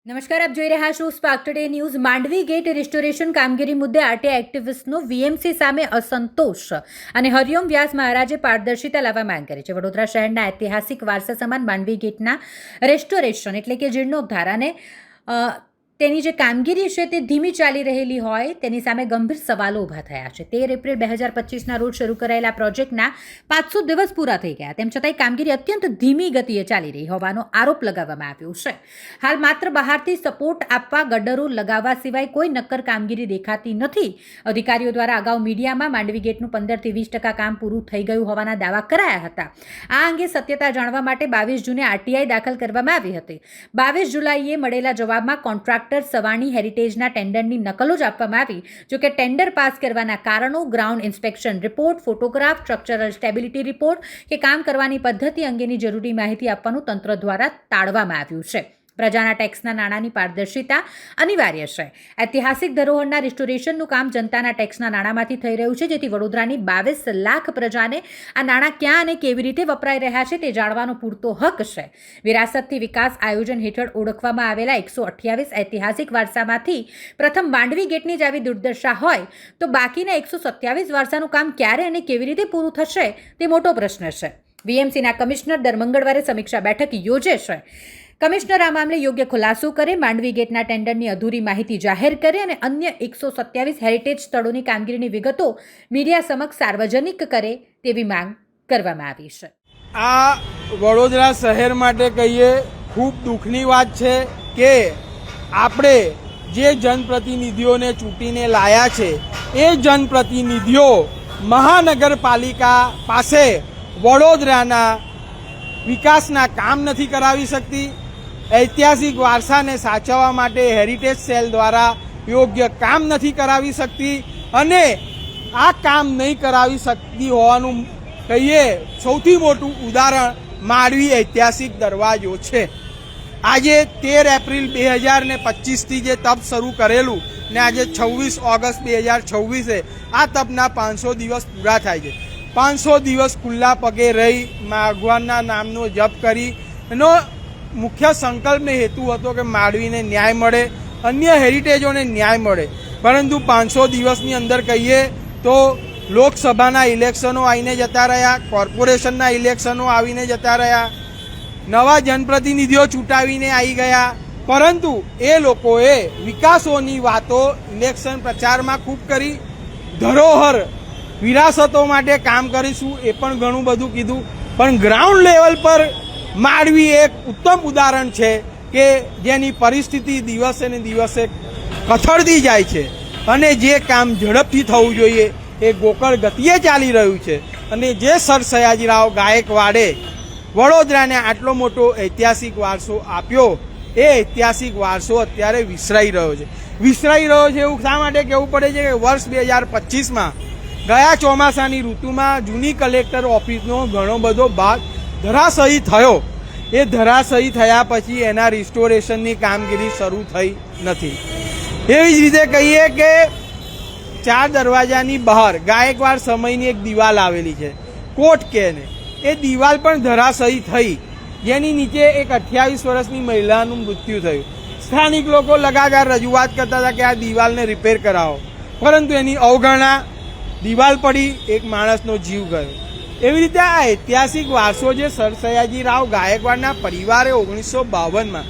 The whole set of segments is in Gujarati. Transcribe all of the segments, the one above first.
નમસ્કાર, આપ જોઈ રહ્યા છો spark today news. Mandvi gate restoration કામગીરી મુદ્દે આરટીઆઈ એક્ટિવિસ્ટનો વીએમસી સામે અસંતોષ અને હરિઓમ વ્યાસ મહારાજે પારદર્શિતા લાવવા માંગ કરી છે। વડોદરા શહેરના ઐતિહાસિક વારસા સમાન માંડવી ગેટના રેસ્ટોરેશન એટલે કે જીર્ણોદ્ધાર અને તેની જે કામગીરી છે તે ધીમી ચાલી રહેલી હોય તેની સામે ગંભીર સવાલો ઊભા થયા છે। 13 એપ્રિલ 2025ના રોજ શરૂ કરાયેલા પ્રોજેક્ટના 500 દિવસ પૂરા થઈ ગયા, તેમ છતાંય કામગીરી અત્યંત ધીમી ગતિએ ચાલી રહી હોવાનો આરોપ લગાવવામાં આવ્યો છે। હાલ માત્ર બહારથી સપોર્ટ આપવા ગડરો લગાવવા સિવાય કોઈ નક્કર કામગીરી દેખાતી નથી। અધિકારીઓ દ્વારા અગાઉ મીડિયામાં માંડવી ગેટનું 15 થી 20% કામ પૂરું થઈ ગયું હોવાના દાવા કરાયા હતા। આ અંગે સત્યતા જાણવા માટે 22 જૂને આરટીઆઈ દાખલ કરવામાં આવી હતી। 22 જુલાઈએ મળેલા જવાબમાં કોન્ટ્રાક્ટ સવાણી હેરિટેજના ટેન્ડરની નકલો જ આપવામાં આવી, જો કે ટેન્ડર પાસ કરવાના કારણો, ground inspection report, photograph, structural stability report કે કામ કરવાની પદ્ધતિ અંગેની જરૂરી માહિતી આપવાનું તંત્ર દ્વારા ટાળવામાં આવ્યું છે। પ્રજાના ટેક્સના નાણાંની પારદર્શિતા અનિવાર્ય છે। ઐતિહાસિક ધરોહરના રિસ્ટોરેશનનું કામ જનતાના ટેક્સના નાણાંમાંથી થઈ રહ્યું છે, જેથી વડોદરાની 22 લાખ પ્રજાને આ નાણાં ક્યાં અને કેવી રીતે વપરાઈ રહ્યા છે તે જાણવાનો પૂરતો હક છે। વિરાસતથી વિકાસ આયોજન હેઠળ ઓળખવામાં આવેલા 128 ઐતિહાસિક વારસામાંથી પ્રથમ માંડવી ગેટની જ આવી દુર્દશા હોય તો બાકીના 127 વારસાનું કામ ક્યારે અને કેવી રીતે પૂરું થશે તે મોટો પ્રશ્ન છે। વીએમસીના કમિશનર દર મંગળવારે સમીક્ષા બેઠક યોજે છે। કમિશનર આ મામલે યોગ્ય ખુલાસો કરે, માંડવી ગેટના ટેન્ડરની અધૂરી માહિતી જાહેર કરે અને અન્ય 127 હેરિટેજ સ્થળોની કામગીરીની વિગતો મીડિયા સમક્ષ સાર્વજનિક કરે તેવી માંગ કરવામાં આવી છે। આ વડોદરા શહેર માટે કહીએ ખૂબ દુઃખની વાત છે કે આપણે જે જનપ્રતિનિધિઓને ચૂંટીને લાયા છે એ જનપ્રતિનિધિઓ મહાનગરપાલિકા પાસે વડોદરાના વિકાસના કામ નથી કરાવી શકતી। ઐતિહાસિક વારસાને સાચવવા માટે હેરિટેજ સેલ દ્વારા યોગ્ય કામ નથી કરાવી શકતી અને આ કામ નહીં કરાવી શકતી હોવાનું કહીએ સૌથી મોટું ઉદાહરણ માંડવી ઐતિહાસિક દરવાજો છે। આજે 13 એપ્રિલ 2025થી જે તપ શરૂ કરેલું ને આજે 26 ઓગસ્ટ 2026 આ તપના 500 દિવસ પૂરા થાય છે। 500 દિવસ ખુલ્લા પગે રહી ભગવાનના નામનો જપ કરી એનો મુખ્ય સંકલ્પ ને હેતુ હતો કે માંડવીને ન્યાય મળે, અન્ય હેરિટેજોને ન્યાય મળે, પરંતુ 500 દિવસની અંદર કહીએ તો લોકસભાના ઇલેક્શનો આવીને જતા રહ્યા, કોર્પોરેશનના ઇલેક્શનો આવીને જતા રહ્યા, નવા જનપ્રતિનિધિઓ ચૂંટાવીને આવી ગયા, પરંતુ એ લોકોએ વિકાસોની વાતો ઇલેક્શન પ્રચારમાં ખૂબ કરી, ધરોહર વિરાસતો માટે કામ કરીશું એ પણ ઘણું બધું કીધું, પણ ગ્રાઉન્ડ લેવલ પર માંડવી એક ઉત્તમ ઉદાહરણ છે કે જેની પરિસ્થિતિ દિવસે ને દિવસે કથળતી જાય છે અને જે કામ ઝડપથી થવું જોઈએ એ ગોકળ ગતિએ ચાલી રહ્યું છે। અને જે સર સયાજીરાવ ગાયકવાડે વડોદરાને આટલો મોટો ઐતિહાસિક વારસો આપ્યો એ ઐતિહાસિક વારસો અત્યારે વિસરાઈ રહ્યો છે। એવું શા માટે કહેવું પડે છે કે વર્ષ 2025માં ગયા ચોમાસાની ઋતુમાં જૂની કલેક્ટર ઓફિસનો ઘણો બધો ભાગ ધરાશયી થયો। એ ધરાશયી થયા પછી એના રિસ્ટોરેશનની કામગીરી શરૂ થઈ નથી। એવી જ રીતે કહીએ કે 4 દરવાજાની બહાર ગાયકવાડ સમયની એક દિવાલ આવેલી છે, કોટ કે ને, એ દિવાલ પણ ધરાશયી થઈ, જેની નીચે એક 28 વર્ષની મહિલાનું મૃત્યુ થયું। સ્થાનિક લોકો લગાતાર રજૂઆત કરતા હતા કે આ દિવાલને રિપેર કરાવો, પરંતુ એની અવગણના, દિવાલ પડી, એક માણસનો જીવ ગયો। એવી રીતે આ ઐતિહાસિક વારસો જે સર સયાજીરાવ ગાયકવાડના પરિવારે 1952માં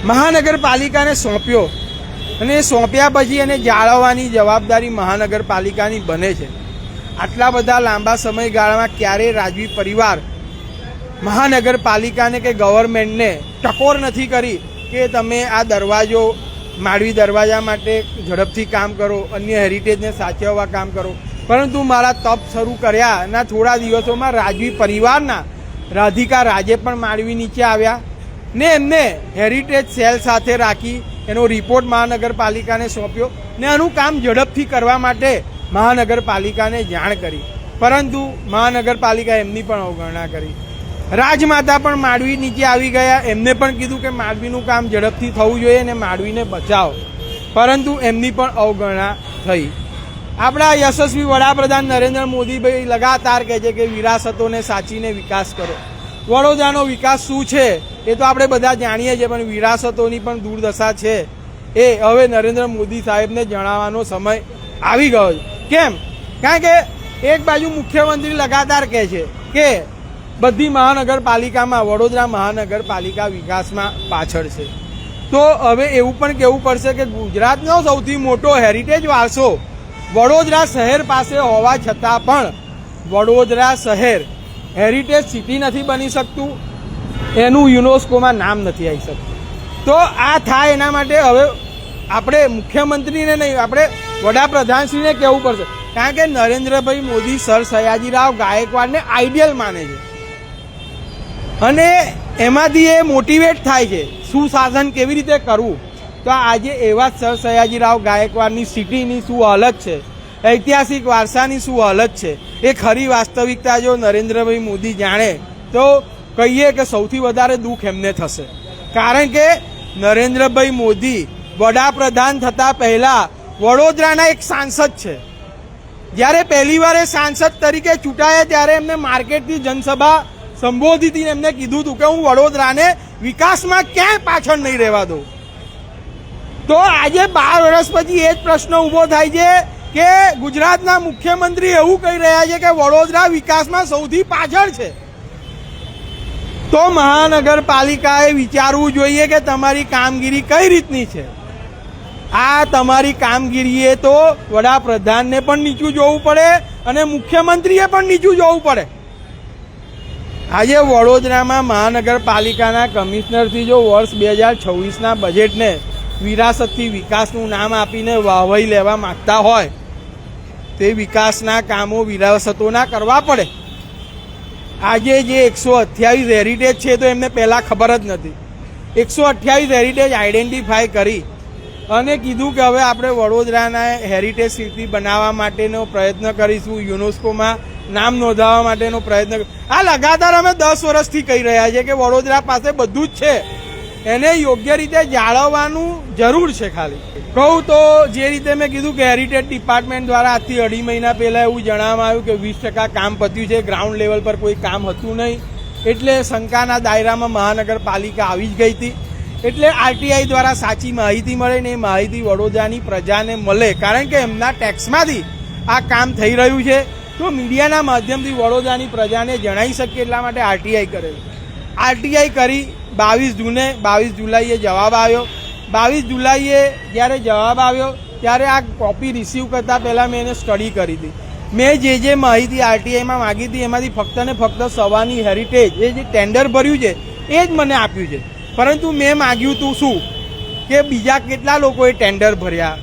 મહાનગરપાલિકાને સોંપ્યો અને સોંપ્યા પછી એને જાળવવાની જવાબદારી મહાનગરપાલિકાની બને છે। આટલા બધા લાંબા સમયગાળામાં ક્યારેય રાજવી પરિવાર મહાનગરપાલિકાને કે ગવર્મેન્ટને ટકોર નથી કરી કે તમે આ દરવાજો માંડવી દરવાજા માટે ઝડપથી કામ કરો, અન્ય હેરિટેજને સાચવવા કામ કરો, પરંતુ મારા તપ શરૂ કર્યા એના થોડા દિવસોમાં રાજવી પરિવારના રાધિકા રાજે પણ માંડવી નીચે આવ્યા ને એમને હેરિટેજ સેલ સાથે રાખી એનો રિપોર્ટ મહાનગરપાલિકાને સોંપ્યો ને આનું કામ ઝડપથી કરવા માટે મહાનગરપાલિકાને જાણ કરી, પરંતુ મહાનગરપાલિકા એમની પણ અવગણના કરી। રાજમાતા પણ માંડવી નીચે આવી ગયા, એમને પણ કીધું કે માંડવીનું કામ ઝડપથી થવું જોઈએ ને માંડવીને બચાવો, પરંતુ એમની પણ અવગણના થઈ। આપણા યશસ્વી વડાપ્રધાન નરેન્દ્ર મોદીભાઈ લગાતાર કહે છે કે વિરાસતોને સાચીને વિકાસ કરો, વડોદરાનો વિકાસ શું છે એ તો આપણે બધા જાણીએ છીએ, પણ વિરાસતોની પણ દુર્દશા છે એ હવે નરેન્દ્ર મોદી સાહેબને જણાવવાનો સમય આવી ગયો છે. કેમ? કારણ કે એક બાજુ મુખ્યમંત્રી લગાતાર કહે છે કે બધી મહાનગરપાલિકામાં વડોદરા મહાનગરપાલિકા વિકાસમાં પાછળ છે. તો હવે એવું પણ કહેવું પડશે કે ગુજરાતનો સૌથી મોટો હેરિટેજ વારસો વડોદરા શહેર પાસે હોવા છતાં પણ વડોદરા શહેર હેરિટેજ સિટી નથી બની શકતું, એનું યુનેસ્કોમાં નામ નથી આવી શકતું. તો આ થાય એના માટે હવે આપણે મુખ્યમંત્રીને નહીં, આપણે વડાપ્રધાનશ્રીને કહેવું પડશે. કારણ કે નરેન્દ્રભાઈ મોદી સર સયાજીરાવ ગાયકવાડને આઈડિયલ માને છે અને એમાંથી એ મોટિવેટ થાય છે સુશાસન કેવી રીતે કરવું. તો આજે એવા સર સયાજીરાવ ગાયકવાડની સિટીની શું હાલત છે, ઐતિહાસિક વારસાની શું હાલત છે, એ ખરી વાસ્તવિકતા જો નરેન્દ્રભાઈ મોદી જાણે તો કહીએ કે સૌથી વધારે દુઃખ એમને થશે. કારણ કે નરેન્દ્રભાઈ મોદી વડાપ્રધાન થતાં પહેલાં વડોદરાના એક સાંસદ છે. જ્યારે પહેલી વાર એ સાંસદ તરીકે ચૂંટાયા ત્યારે એમને માર્કેટથી જનસભા સંબોધી હતી, એમને કીધું હતું કે હું વડોદરાને વિકાસમાં ક્યાંય પાછળ નહીં રહેવા દઉં. તો આજે 12 વર્ષ પછી એ જ પ્રશ્ન ઊભો થાય છે કે ગુજરાતના મુખ્યમંત્રી એવું કહી રહ્યા છે કે વડોદરા વિકાસમાં સૌથી પાછળ છે. તો મહાનગરપાલિકાએ વિચારવું જોઈએ કે તમારી કામગીરી કઈ રીતની છે. આ તમારી કામગીરીએ તો વડાપ્રધાનને પણ નીચું જોવું પડે અને મુખ્યમંત્રીએ પણ નીચું જોવું પડે. આજે વડોદરામાં મહાનગરપાલિકાના કમિશનરથી જો વર્ષ 2026ના બજેટને વિરાસતથી વિકાસનું નામ આપીને વાહવાઈ લેવા માંગતા હોય તે વિકાસના કામો વિરાસતોના કરવા પડે. આજે જે 128 હેરિટેજ છે તો એમને પહેલાં ખબર જ નથી. 128 હેરિટેજ આઈડેન્ટિફાઈ કરી અને કીધું કે હવે આપણે વડોદરાના હેરિટેજ સિટી બનાવવા માટેનો પ્રયત્ન કરીશું, યુનેસ્કોમાં નામ નોંધાવવા માટેનો પ્રયત્ન. આ લગાતાર અમે 10 વર્ષથી કહી રહ્યા છીએ કે વડોદરા પાસે બધું જ છે, એને યોગ્ય રીતે જાળવવાનું જરૂર છે. ખાલી કહું તો જે રીતે મેં કીધું કે હેરિટેજ ડિપાર્ટમેન્ટ દ્વારા આજથી 2.5 મહિના પહેલાં એવું જણાવવામાં આવ્યું કે 20% કામ પત્યું છે, ગ્રાઉન્ડ લેવલ પર કોઈ કામ હતું નહીં, એટલે શંકાના દાયરામાં મહાનગરપાલિકા આવી જ ગઈ હતી. એટલે આરટીઆઈ દ્વારા સાચી માહિતી મળે ને એ માહિતી વડોદરાની પ્રજાને મળે, કારણ કે એમના ટેક્સમાંથી આ કામ થઈ રહ્યું છે. તો મીડિયાના માધ્યમથી વડોદરાની પ્રજાને જણાવી શકીએ એટલા માટે આરટીઆઈ કરેલું. આરટીઆઈ કરી 22 જુલાઈએ જવાબ આવ્યો. 22 જુલાઈએ જ્યારે જવાબ આવ્યો ત્યારે આ કોપી રિસીવ કરતાં પહેલાં મેં એને સ્ટડી કરી હતી. મેં જે માહિતી આરટીઆઈમાં માગી હતી એમાંથી ફક્ત ને ફક્ત સવાની હેરિટેજ એ જે ટેન્ડર ભર્યું છે એ જ મને આપ્યું છે. પરંતુ મેં માગ્યું હતું શું કે બીજા કેટલા લોકોએ ટેન્ડર ભર્યા.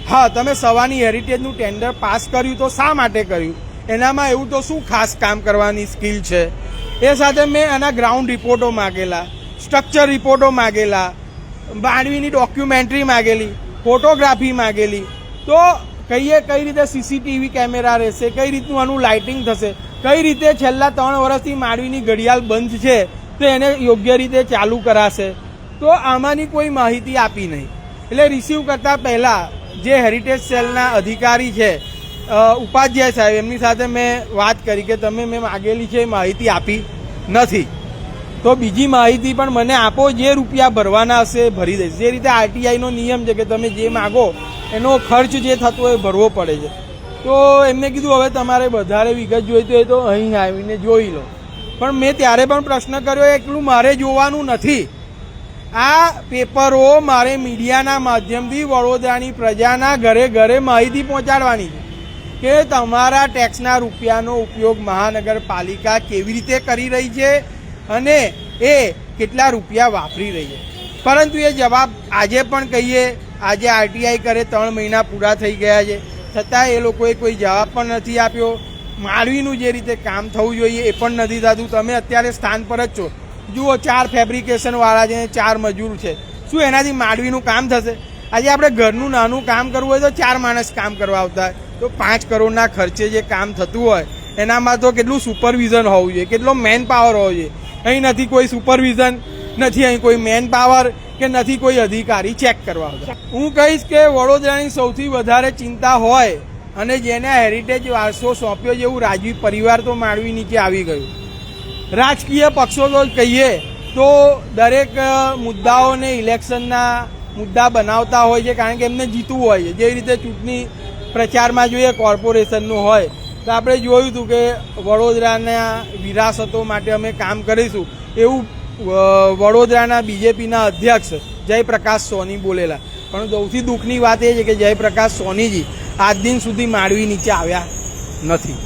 હા, તમે સવાની હેરિટેજનું ટેન્ડર પાસ કર્યું તો શા માટે કર્યું, એનામાં એવું તો શું ખાસ કામ કરવાની સ્કિલ છે. એ સાથે મેં એના ગ્રાઉન્ડ રિપોર્ટો માગેલા, સ્ટ્રક્ચર રિપોર્ટો માગેલા, માંડવીની ડોક્યુમેન્ટરી માગેલી, ફોટોગ્રાફી માગેલી. તો કઈ રીતે સીસીટીવી કેમેરા રહેશે, કઈ રીતનું આનું લાઇટિંગ થશે, કઈ રીતે છેલ્લા 3 વર્ષથી માંડવીની ઘડિયાળ બંધ છે તો એને યોગ્ય રીતે ચાલુ કરાશે. તો આમાંની કોઈ માહિતી આપી નહીં. એટલે રિસીવ કરતાં પહેલાં જે હેરિટેજ સેલના અધિકારી છે ઉપાધ્યાય સાહેબ, એમની સાથે મેં વાત કરી કે તમે મેં માગેલી છે એ માહિતી આપી નથી, તો બીજી માહિતી પણ મને આપો, જે રૂપિયા ભરવાના હશે એ ભરી દઈશ. જે રીતે આરટીઆઈનો નિયમ છે કે તમે જે માગો એનો ખર્ચ જે થતો હોય એ ભરવો પડે છે. તો એમને કીધું હવે તમારે વધારે વિગત જોઈતી હોય તો અહીં આવીને જોઈ લો. પણ મેં ત્યારે પણ પ્રશ્ન કર્યો એટલું મારે જોવાનું નથી. આ પેપરો મારે મીડિયાના માધ્યમથી વડોદરાની પ્રજાના ઘરે ઘરે માહિતી પહોંચાડવાની છે કે તમારા ટેક્સના રૂપિયાનો ઉપયોગ મહાનગરપાલિકા કેવી રીતે કરી રહી છે અને એ કેટલા રૂપિયા વાપરી રહી છે. પરંતુ એ જવાબ આજે પણ કહીએ, આજે આરટીઆઈ કરે 3 મહિના પૂરા થઈ ગયા છે, છતાં એ લોકોએ કોઈ જવાબ પણ નથી આપ્યો. માંડવીનું જે રીતે કામ થવું જોઈએ એ પણ નથી થતું. તમે અત્યારે સ્થાન પર જ છો, જુઓ 4 ફેબ્રિકેશનવાળા છે, 4 મજૂર છે. શું એનાથી માંડવીનું કામ થશે? આજે આપણે ઘરનું નાનું કામ કરવું હોય તો 4 માણસ કામ કરવા આવતા હોય, તો 5 કરોડના ખર્ચે જે કામ થતું હોય એનામાં તો કેટલું સુપરવિઝન હોવું જોઈએ, કેટલો મેન પાવર હોવો જોઈએ. અહીં નથી કોઈ સુપરવિઝન, નથી અહીં કોઈ મેન પાવર કે નથી કોઈ અધિકારી ચેક કરવા આવતા. હું કહીશ કે વડોદરાની સૌથી વધારે ચિંતા હોય અને જેને હેરિટેજ વારસો સોંપ્યો છે એવું રાજવી પરિવાર તો માંડવી નીચે આવી ગયું. રાજકીય પક્ષો તો કહીએ તો દરેક મુદ્દાઓને ઇલેક્શનના મુદ્દા બનાવતા હોય છે, કારણ કે એમને જીતવું હોય છે. જેવી રીતે ચૂંટણી પ્રચારમાં જોઈએ કોર્પોરેશનનું હોય તો આપણે જોયું હતું કે વડોદરાના વિરાસતો માટે અમે કામ કરીશું એવું વડોદરાના બીજેપીના અધ્યક્ષ જયપ્રકાશ સોની બોલેલા. પણ સૌથી દુઃખની વાત એ છે કે જયપ્રકાશ સોનીજી આજ દિન સુધી માંડવી નીચે આવ્યા નથી.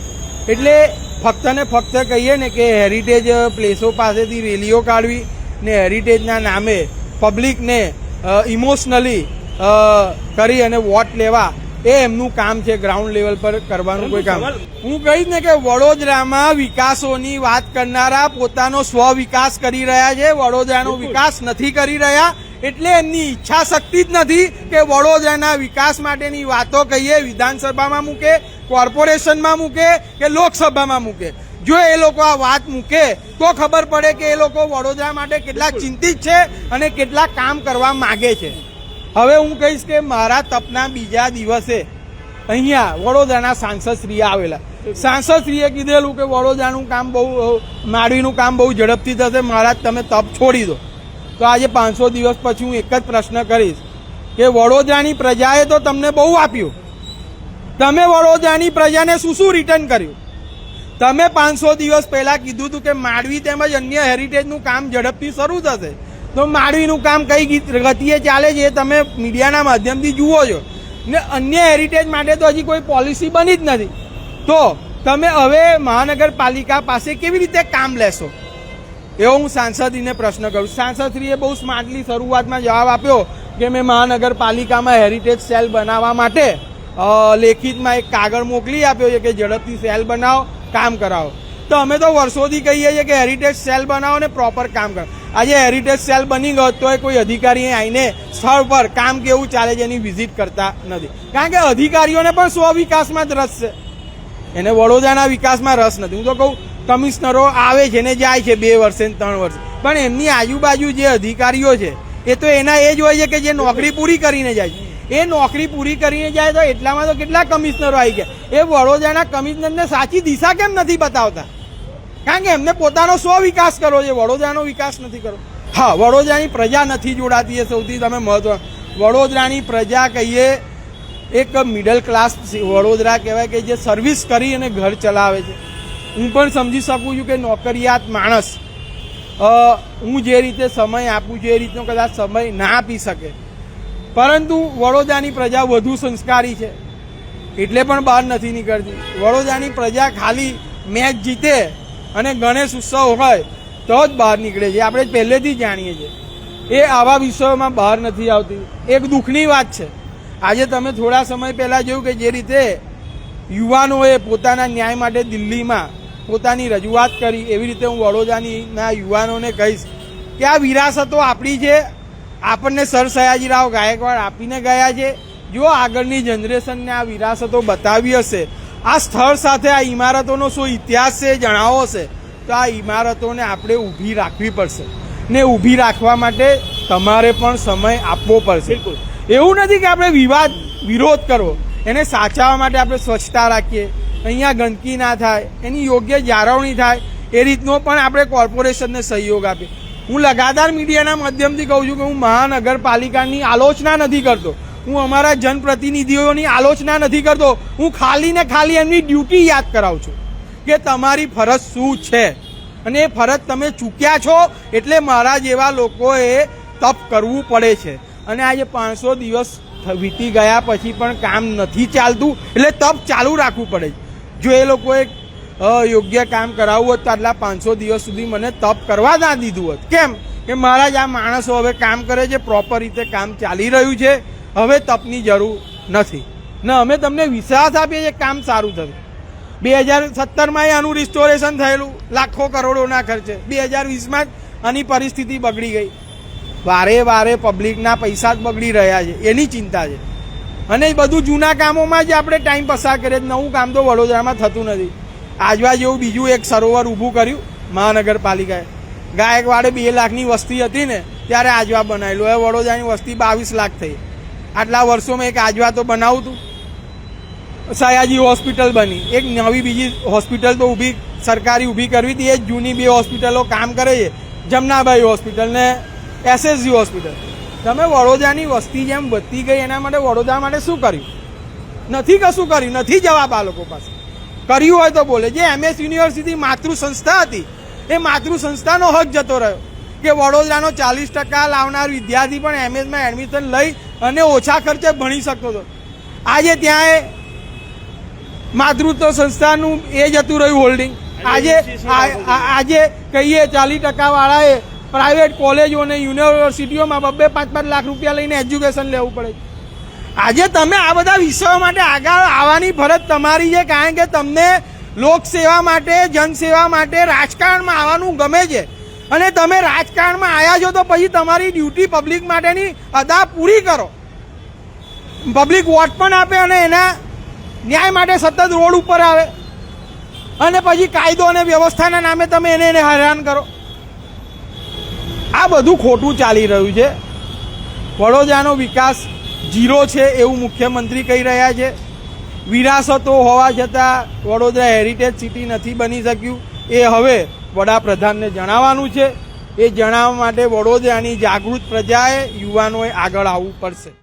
એટલે ફક્ત ને ફક્ત કહીએ ને કે હેરિટેજ પ્લેસો પાસેથી રેલીઓ કાઢવી ને હેરિટેજના નામે પબ્લિકને ઇમોશનલી કરી અને વોટ લેવા એ એમનું કામ છે. ગ્રાઉન્ડ લેવલ પર કરવાનું કોઈ કામ. હું કહીશ ને કે વડોદરામાં વિકાસોની વાત કરનારા પોતાનો સ્વ વિકાસ કરી રહ્યા છે, વડોદરાનો વિકાસ નથી કરી રહ્યા. એટલે એમની ઈચ્છા શક્તિ જ નથી કે વડોદરાના વિકાસ માટેની વાતો કહીએ વિધાનસભામાં મૂકે, કોર્પોરેશનમાં મૂકે કે લોકસભામાં મૂકે. જો એ લોકો આ વાત મૂકે તો ખબર પડે કે એ લોકો વડોદરા માટે કેટલા ચિંતિત છે અને કેટલા કામ કરવા માગે છે. હવે હું કહીશ કે મારા તપના બીજા દિવસે અહીંયા વડોદરાના સાંસદશ્રીએ આવેલા. સાંસદશ્રીએ કીધેલું કે વડોદરાનું કામ બહુ માંડવીનું કામ બહુ ઝડપથી થશે, મહારાજ તમે તપ છોડી દો. તો આજે 500 દિવસ પછી હું એક જ પ્રશ્ન કરીશ કે વડોદરાની પ્રજાએ તો તમને બહુ આપ્યું, તમે વડોદરાની પ્રજાને શું શું રિટર્ન કર્યું? તમે 500 દિવસ પહેલા કીધું હતું કે માંડવી તેમજ અન્ય હેરિટેજનું કામ ઝડપથી શરૂ થશે. તો માંડવીનું કામ કઈ ગતિએ ચાલે છે એ તમે મીડિયાના માધ્યમથી જુઓ છો ને અન્ય હેરિટેજ માટે તો હજી કોઈ પોલિસી બની જ નથી. તો તમે હવે મહાનગરપાલિકા પાસે કેવી રીતે કામ લેશો એવો હું સાંસદશ્રીને પ્રશ્ન કરું. સાંસદશ્રીએ બહુ સ્માર્ટલી શરૂઆતમાં જવાબ આપ્યો કે મેં મહાનગરપાલિકામાં હેરિટેજ સેલ બનાવવા માટે લેખિતમાં એક કાગળ મોકલી આપ્યો છે કે ઝડપથી સેલ બનાવો, કામ કરાવો. તો અમે તો વર્ષોથી કહીએ છીએ કે હેરિટેજ સેલ બનાવો ને પ્રોપર કામ કરો. આજે હેરિટેજ સેલ બની ગયો તો કોઈ અધિકારી આવીને સ્થળ પર કામ કેવું ચાલે છે એની વિઝિટ કરતા નથી, કારણ કે અધિકારીઓને પણ સ્વ વિકાસમાં જ રસ છે, એને વડોદરાના વિકાસમાં રસ નથી. હું તો કહું કમિશનરો આવે છે ને જાય છે 2 વર્ષે 3 વર્ષે, પણ એમની આજુબાજુ જે અધિકારીઓ છે એ તો એના એ જ હોય છે કે જે નોકરી પૂરી કરીને જાય છે. એ નોકરી પૂરી કરીને જાય તો એટલામાં તો કેટલા કમિશનરો આવી ગયા. એ વડોદરાના કમિશનરને સાચી દિશા કેમ નથી બતાવતા? કારણ કે એમને પોતાનો સ્વ વિકાસ કરવો છે, વડોદરાનો વિકાસ નથી કરવો. હા, વડોદરાની પ્રજા નથી જોડાતી એ સૌથી તમે મહત્વ. વડોદરાની પ્રજા કહીએ એક મિડલ ક્લાસ વડોદરા કહેવાય કે જે સર્વિસ કરી અને ઘર ચલાવે છે. હું પણ સમજી શકું છું કે નોકરિયાત માણસ હું જે રીતે સમય આપું છું એ રીતનો કદાચ સમય ના આપી શકે, પરંતુ વડોદરાની પ્રજા વધુ સંસ્કારી છે એટલે પણ બહાર નથી નીકળતી. વડોદરાની પ્રજા ખાલી મેચ જીતે અને ગણેશ ઉત્સવ હોય તો જ બહાર નીકળે છે. આપણે પહેલેથી જ જાણીએ છીએ. એ આવા વિષયોમાં બહાર નથી આવતી. એક દુઃખની વાત છે. આજે તમે થોડા સમય પહેલાં જોયું કે જે રીતે યુવાનોએ પોતાના ન્યાય માટે દિલ્હીમાં પોતાની રજૂઆત કરી, એવી રીતે હું વડોદરાના યુવાનોને કહીશ કે આ વિરાસતો આપણી છે, આપણને સર સયાજીરાવ ગાયકવાડ આપીને ગયા છે. જો આગળની જનરેશનને આ વિરાસતો બતાવી હશે, આ સ્થળ સાથે આ ઇમારતોનો શું ઇતિહાસ છે જણાવો હશે, તો આ ઇમારતોને આપણે ઊભી રાખવી પડશે ને ઊભી રાખવા માટે તમારે પણ સમય આપવો પડશે. એવું નથી કે આપણે વિરોધ કરવો, એને સાચવવા માટે આપણે સ્વચ્છતા રાખીએ, અહીંયા ગંદકી ના થાય, એની યોગ્ય જાળવણી થાય, એ રીતનો પણ આપણે કોર્પોરેશનને સહયોગ આપીએ. હું લગાતાર મીડિયાના માધ્યમથી કહું છું કે હું મહાનગરપાલિકાની આલોચના નથી કરતો, હું અમારા જનપ્રતિનિધિઓની આલોચના નથી કરતો. હું ખાલી ને ખાલી એમની ડ્યુટી યાદ કરાવું છું કે તમારી ફરજ શું છે અને એ ફરજ તમે ચૂક્યા છો એટલે મારા જેવા લોકોએ તપ કરવું પડે છે. અને આજે 500 દિવસ વીતી ગયા પછી પણ કામ નથી ચાલતું એટલે તપ ચાલુ રાખવું પડે છે. જો એ લોકોએ યોગ્ય કામ કરાવવું હોત તો આટલા 500 દિવસ સુધી મને તપ કરવા ના દીધું હોત. કેમ કે મારા જ આ માણસો હવે કામ કરે છે, પ્રોપર રીતે કામ ચાલી રહ્યું છે, હવે તપની જરૂર નથી ને અમે તમને વિશ્વાસ આપીએ છીએ કામ સારું થશે. 2017માં આનું રિસ્ટોરેશન થયેલું લાખો કરોડોના ખર્ચે, 2020માં જ આની પરિસ્થિતિ બગડી ગઈ. વારે વારે પબ્લિકના પૈસા જ બગડી રહ્યા છે એની ચિંતા છે. અને બધું જૂના કામોમાં જ આપણે ટાઈમ પસાર કરીએ, નવું કામ તો વડોદરામાં થતું નથી. આજવા જેવું બીજું એક સરોવર ઊભું કર્યું મહાનગરપાલિકાએ. ગાયકવાડે 2 લાખની વસ્તી હતી ને ત્યારે આજવા બનાવેલું, હવે વડોદરાની વસ્તી 22 લાખ થઈ. આટલા વર્ષોમાં એક આજવા તો બનાવતું. સયાજી હોસ્પિટલ બની, એક નવી બીજી હોસ્પિટલ તો ઊભી સરકારી ઊભી કરવી હતી, એ જ જૂની બે હોસ્પિટલો કામ કરે છે, જમનાબાઈ હોસ્પિટલ ને એસએસજી હોસ્પિટલ. તમે વડોદરાની વસ્તી જેમ વધતી ગઈ એના માટે વડોદરા માટે શું કર્યું? નથી કશું કર્યું, નથી જવાબ આ લોકો પાસે. કર્યું હોય તો બોલે. જે MS યુનિવર્સિટી માતૃ સંસ્થા હતી એ માતૃ સંસ્થાનો હક જતો રહ્યો કે વડોદરાનો 40% લાવનાર વિદ્યાર્થી પણ MS-માં એડમિશન લઈ અને ઓછા ખર્ચે ભણી શકતો હતો. આજે ત્યાં માતૃત્વ સંસ્થાનું એ જતું રહ્યું હોલ્ડિંગ. આજે કહીએ 40% વાળાએ પ્રાઇવેટ કોલેજો અને યુનિવર્સિટીઓમાં 2-5 લાખ રૂપિયા લઈને એજ્યુકેશન લેવું પડે. આજે તમે આ બધા વિષયો માટે આગળ આવવાની ફરજ તમારી છે, કારણ કે તમને લોકસેવા માટે, જનસેવા માટે રાજકારણમાં આવવાનું ગમે છે અને તમે રાજકારણમાં આવ્યા છો તો પછી તમારી ડ્યુટી પબ્લિક માટેની અદા પૂરી કરો. પબ્લિક વોટ પણ આપે અને એના ન્યાય માટે સતત રોડ ઉપર આવે અને પછી કાયદો અને વ્યવસ્થાના નામે તમે એને હેરાન કરો. આ બધું ખોટું ચાલી રહ્યું છે. વડોદરાનો વિકાસ 0 છે એવું મુખ્યમંત્રી કહી રહ્યા છે. વિરાસતો હોવા છતાં વડોદરા હેરિટેજ સિટી નથી બની શક્યું. એ હવે વડાપ્રધાનને જણાવવાનું છે. એ જણાવવા માટે વડોદરાની જાગૃત પ્રજાએ, યુવાનોએ આગળ આવવું પડશે.